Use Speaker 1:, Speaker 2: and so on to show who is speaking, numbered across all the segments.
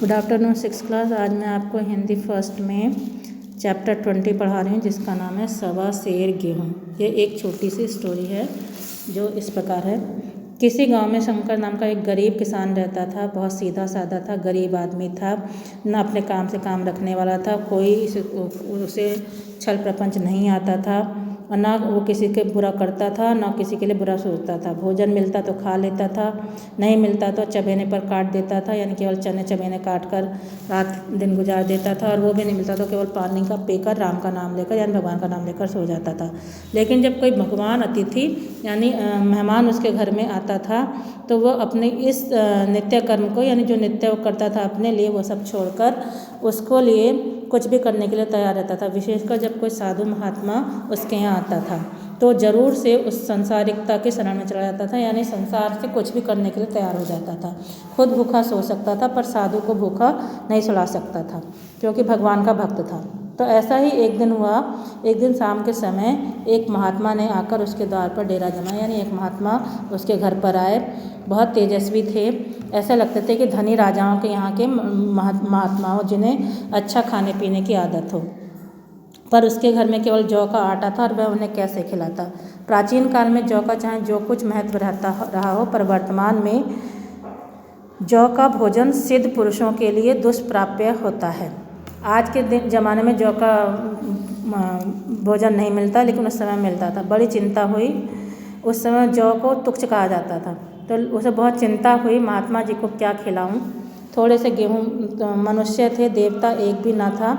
Speaker 1: Good afternoon six class. आज मैं आपको हिंदी फर्स्ट में चैप्टर 20 पढ़ा रही हूँ, जिसका नाम है सवा सेर गेहूँ। ये एक छोटी सी स्टोरी है जो इस प्रकार है। किसी गांव में शंकर नाम का एक गरीब किसान रहता था। बहुत सीधा साधा था, गरीब आदमी था, न अपने काम से काम रखने वाला था। कोई उसे छल प्रपंच नहीं आता था और ना वो किसी के बुरा करता था, ना किसी के लिए बुरा सोचता था। भोजन मिलता तो खा लेता था, नहीं मिलता तो चबेने पर काट देता था, यानी केवल चने चबेने काट कर रात दिन गुजार देता था। और वो भी नहीं मिलता तो केवल पानी का पीकर राम का नाम लेकर यानी भगवान का नाम लेकर सो जाता था। लेकिन जब कोई भगवान अतिथि यानी मेहमान उसके घर में आता था तो वो अपने इस नित्य कर्म को यानी जो नित्य वो करता था अपने लिए, वो सब छोड़कर उसको लिए कुछ भी करने के लिए तैयार रहता था। विशेषकर जब कोई साधु महात्मा उसके यहाँ आता था तो ज़रूर से उस सांसारिकता के शरण में चला जाता था, यानी संसार से कुछ भी करने के लिए तैयार हो जाता था। खुद भूखा सो सकता था पर साधु को भूखा नहीं सुला सकता था, क्योंकि भगवान का भक्त था। तो ऐसा ही एक दिन हुआ। एक दिन शाम के समय एक महात्मा ने आकर उसके द्वार पर डेरा जमाया, यानी एक महात्मा उसके घर पर आए। बहुत तेजस्वी थे, ऐसा लगते थे कि धनी राजाओं के यहाँ के महात्माओं, जिन्हें अच्छा खाने पीने की आदत हो। पर उसके घर में केवल जौ का आटा था और वह उन्हें कैसे खिलाता। प्राचीन काल में जौ का चाहे जो कुछ महत्व रहा हो, पर वर्तमान में जौ का भोजन सिद्ध पुरुषों के लिए दुष्प्राप्य होता है। आज के ज़माने में जौ का भोजन नहीं मिलता, लेकिन उस समय मिलता था। बड़ी चिंता हुई। उस समय जौ को तुच्छ कहा जाता था, तो उसे बहुत चिंता हुई, महात्मा जी को क्या खिलाऊं। थोड़े से गेहूँ, तो मनुष्य थे, देवता एक भी ना था।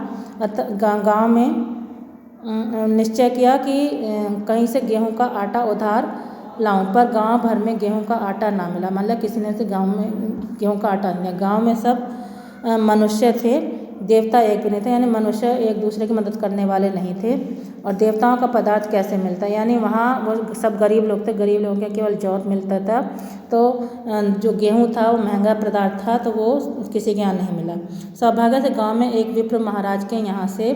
Speaker 1: गांव में निश्चय किया कि कहीं से गेहूं का आटा उधार लाऊं, पर गांव भर में गेहूं का आटा ना मिला। मतलब किसी ने से गांव में गेहूं का आटा नहीं। गांव में सब मनुष्य थे, देवता एक भी नहीं थे, यानी मनुष्य एक दूसरे की मदद करने वाले नहीं थे। और देवताओं का पदार्थ कैसे मिलता, यानी वहाँ वो सब गरीब लोग थे, गरीब लोगों के केवल जौ मिलता था। तो जो गेहूं था वो महंगा पदार्थ था, तो वो किसी के यहाँ नहीं मिला। सौभाग्य से गांव में एक विप्र महाराज के यहाँ से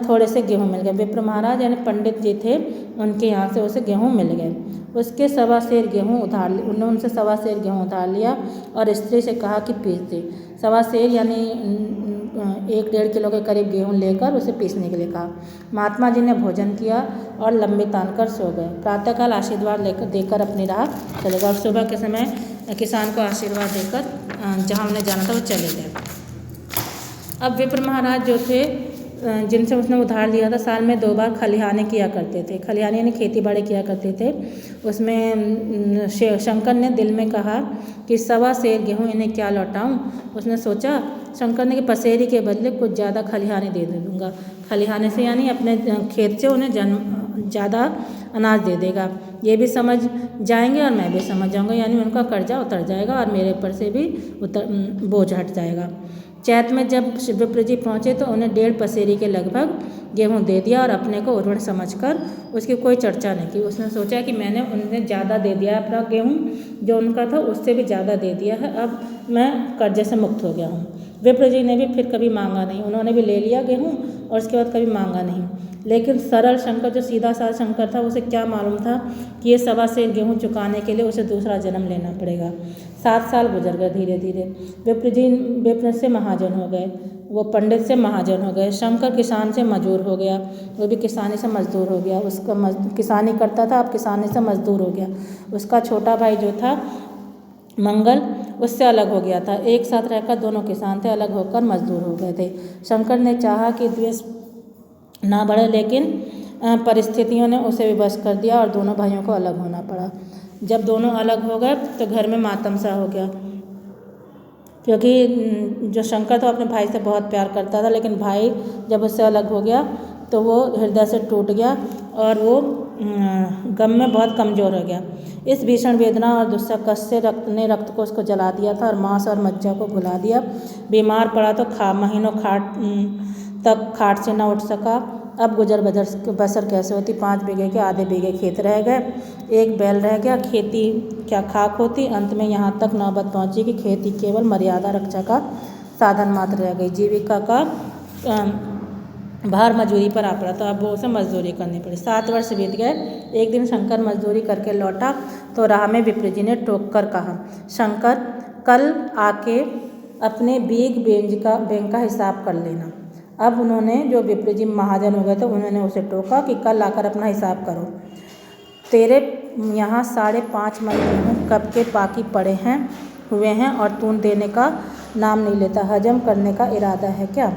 Speaker 1: थोड़े से गेहूँ मिल गए। विप्र महाराज यानी पंडित जी थे, उनके यहाँ से उसे गेहूँ मिल गए। उसके सवा सेर गेहूँ उधार उन्होंने उनसे सवा सेर गेहूँ उधार लिया और स्त्री से कहा कि पीस दे। सवा सेर यानी 1-1.5 किलो के करीब गेहूँ लेकर उसे पीसने के लिए कहा। महात्मा जी ने भोजन किया और लंबी तान कर सो गए। प्रातःकाल आशीर्वाद देकर अपनी राह चले गए। और सुबह के समय किसान को आशीर्वाद देकर जहाँ उन्हें जाना था वो चले गए। अब विप्र महाराज जो थे, जिनसे उसने उधार लिया था, साल में 2 बार खलिहाने किया करते थे। खलिहाने यानी खेती बाड़ी किया करते थे। उसमें शंकर ने दिल में कहा कि सवा सेर गेहूँ इन्हें क्या लौटाऊं। उसने सोचा, शंकर ने कि पसेरी के बदले कुछ ज़्यादा खलिहाने दे दूँगा। खलिहाने से यानी अपने खेत से उन्हें ज़्यादा अनाज दे देगा। ये भी समझ जाएंगे और मैं भी समझ जाऊँगा, यानी उनका कर्जा उतर जाएगा और मेरे ऊपर से भी बोझ हट जाएगा। चैत में जब विप्र जी पहुँचे तो उन्हें 1.5 पसेरी के लगभग गेहूँ दे दिया और अपने को उर्वण समझकर उसकी कोई चर्चा नहीं की। उसने सोचा कि मैंने उन्हें ज़्यादा दे दिया, अपना गेहूँ जो उनका था उससे भी ज़्यादा दे दिया है, अब मैं कर्जे से मुक्त हो गया हूँ। विप्र जी ने भी फिर कभी मांगा नहीं, उन्होंने भी ले लिया गेहूँ और उसके बाद कभी मांगा नहीं। लेकिन सरल शंकर, जो सीधा साधा शंकर था, उसे क्या मालूम था कि ये सवा सेर गेहूँ चुकाने के लिए उसे दूसरा जन्म लेना पड़ेगा। 7 साल गुजर गए। धीरे धीरे विप्र से महाजन हो गए, वो पंडित से महाजन हो गए। शंकर किसान से मजदूर हो गया, वो भी किसानी से मजदूर हो गया। उसका किसानी करता था, अब किसानी से मजदूर हो गया। उसका छोटा भाई जो था मंगल, उससे अलग हो गया था। एक साथ रहकर दोनों किसान थे, अलग होकर मजदूर हो गए थे। शंकर ने चाहा कि द्वेष ना बढ़े, लेकिन परिस्थितियों ने उसे विवश कर दिया और दोनों भाइयों को अलग होना पड़ा। जब दोनों अलग हो गए तो घर में मातम सा हो गया, क्योंकि जो शंकर था अपने भाई से बहुत प्यार करता था, लेकिन भाई जब उससे अलग हो गया तो वो हृदय से टूट गया और वो गम में बहुत कमज़ोर हो गया। इस भीषण वेदना और दुस्सह कष्ट से रक्त को उसको जला दिया था और मांस और मज्जा को भुला दिया। बीमार पड़ा तो महीनों खाट से न उठ सका। अब गुजर बसर कैसे होती। 5 बीघे के आधे बीघे खेत रह गए, 1 बैल रह गया, खेती क्या खाक होती। अंत में यहाँ तक नौबत पहुँची कि खेती केवल मर्यादा रक्षा का साधन मात्र रह गई। जीविका का भार मजदूरी पर आ पड़ा, तो अब वो उसे मजदूरी करनी पड़ी। 7 वर्ष बीत गए। एक दिन शंकर मजदूरी करके लौटा तो राह में विप्र जी ने टोक कर कहा, शंकर कल आके अपने बिग बैंक का हिसाब कर लेना। अब उन्होंने, जो विप्र जी महाजन हो गए थे, उन्होंने उसे टोका कि कल आकर अपना हिसाब करो। तेरे यहाँ 5.5 मन गेहूँ कब के बाकी पड़े हुए हैं और तू देने का नाम नहीं लेता। हजम करने का इरादा है क्या?